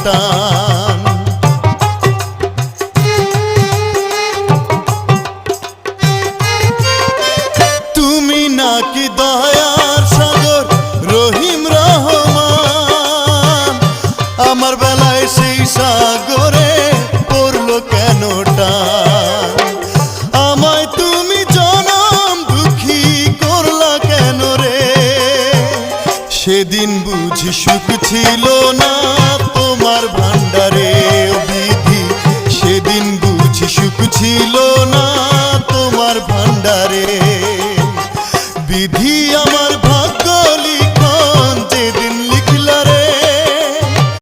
টান। তুমি নাকি দয়ার সাগর রহিম রহমান, আমার বেলায় সেই সাগরে পড়লো কেন টান? আমায় তুমি জনম দুঃখী করলা কেন রে? সেদিন বুঝি সুখ ছিল না